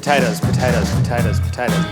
potatoes, potatoes, potatoes, potatoes.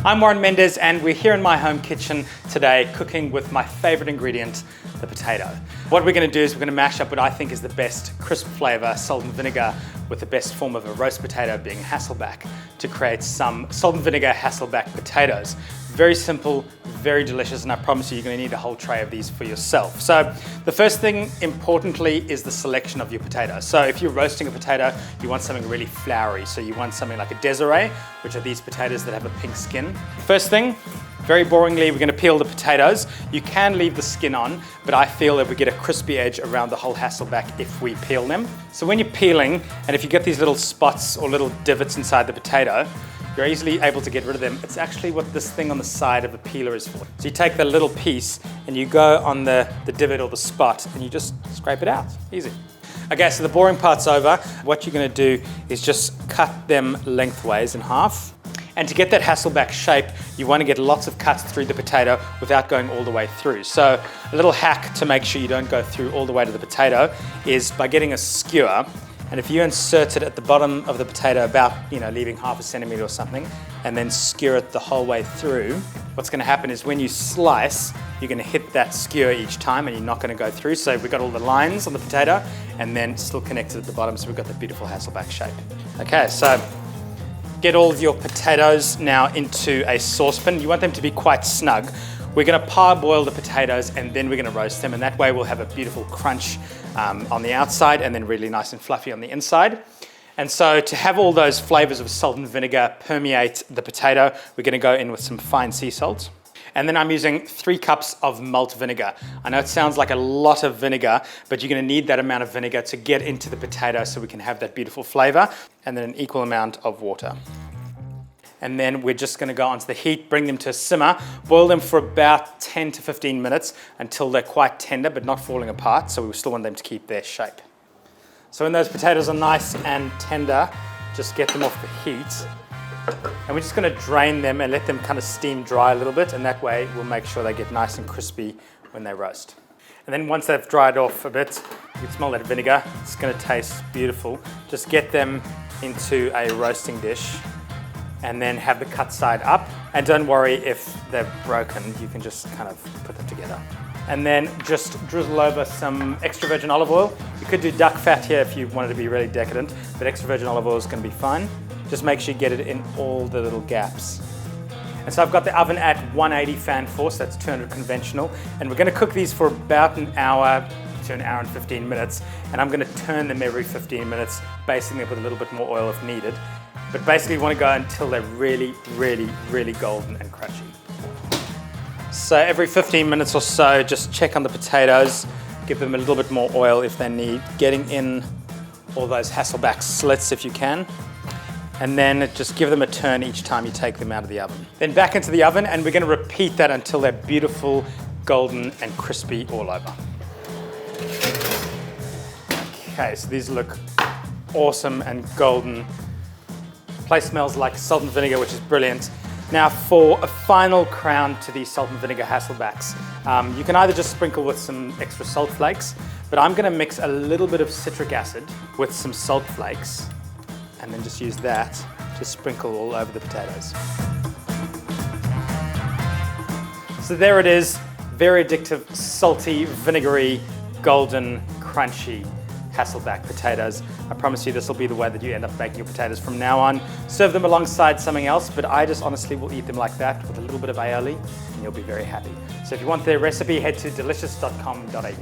I'm Warren Mendes and we're here in my home kitchen today cooking with my favorite ingredient, the potato. What we're going to do is we're going to mash up what I think is the best crisp flavor, salt and vinegar, with the best form of a roast potato being hasselback, to create some salt and vinegar hasselback potatoes. Very simple, very delicious, and I promise you're going to need a whole tray of these for yourself. So the first thing, importantly, is the selection of your potato. So if you're roasting a potato, you want something really floury. So you want something like a Desiree, which are these potatoes that have a pink skin. First thing, very boringly, we're going to peel the potatoes. You can leave the skin on, but I feel that we get a crispy edge around the whole hasselback if we peel them. So when you're peeling, and if you get these little spots or little divots inside the potato, you're easily able to get rid of them. It's actually what this thing on the side of the peeler is for. So you take the little piece and you go on the divot or the spot and you just scrape it out, easy. Okay, so the boring part's over. What you're gonna do is just cut them lengthways in half. And to get that hasselback shape, you want to get lots of cuts through the potato without going all the way through. So a little hack to make sure you don't go through all the way to the potato is by getting a skewer. And if you insert it at the bottom of the potato, about, leaving half a centimeter or something, and then skewer it the whole way through, what's going to happen is when you slice, you're going to hit that skewer each time and you're not going to go through. So we've got all the lines on the potato and then still connected at the bottom, so we've got the beautiful hasselback shape. Okay, so get all of your potatoes now into a saucepan. You want them to be quite snug. We're going to parboil the potatoes and then we're going to roast them, and that way we'll have a beautiful crunch on the outside and then really nice and fluffy on the inside. And so to have all those flavors of salt and vinegar permeate the potato, we're going to go in with some fine sea salt. And then I'm using 3 cups of malt vinegar. I know it sounds like a lot of vinegar, but you're going to need that amount of vinegar to get into the potato so we can have that beautiful flavor, and then an equal amount of water. And then we're just going to go onto the heat, bring them to a simmer, boil them for about 10 to 15 minutes until they're quite tender but not falling apart, so we still want them to keep their shape. So when those potatoes are nice and tender, just get them off the heat. And we're just going to drain them and let them kind of steam dry a little bit, and that way we'll make sure they get nice and crispy when they roast. And then once they've dried off a bit, you can smell that vinegar. It's going to taste beautiful. Just get them into a roasting dish and then have the cut side up. And don't worry if they're broken, you can just kind of put them together. And then just drizzle over some extra virgin olive oil. You could do duck fat here if you wanted to be really decadent, but extra virgin olive oil is going to be fine. Just make sure you get it in all the little gaps. And so I've got the oven at 180 fan force, that's 200 conventional, and we're going to cook these for about an hour to an hour and 15 minutes, and I'm going to turn them every 15 minutes, basting them with a little bit more oil if needed. But basically you want to go until they're really, really, really golden and crunchy. So every 15 minutes or so, just check on the potatoes, give them a little bit more oil if they need, getting in all those hasselback slits if you can. And then just give them a turn each time you take them out of the oven. Then back into the oven, and we're going to repeat that until they're beautiful, golden and crispy all over. Okay, so these look awesome and golden. Place smells like salt and vinegar, which is brilliant. Now for a final crown to these salt and vinegar hasselbacks, you can either just sprinkle with some extra salt flakes, but I'm going to mix a little bit of citric acid with some salt flakes, and then just use that to sprinkle all over the potatoes. So there it is, very addictive, salty, vinegary, golden, crunchy hasselback potatoes. I promise you this will be the way that you end up making your potatoes from now on. Serve them alongside something else, but I just honestly will eat them like that with a little bit of aioli, and you'll be very happy. So if you want the recipe, head to delicious.com.au.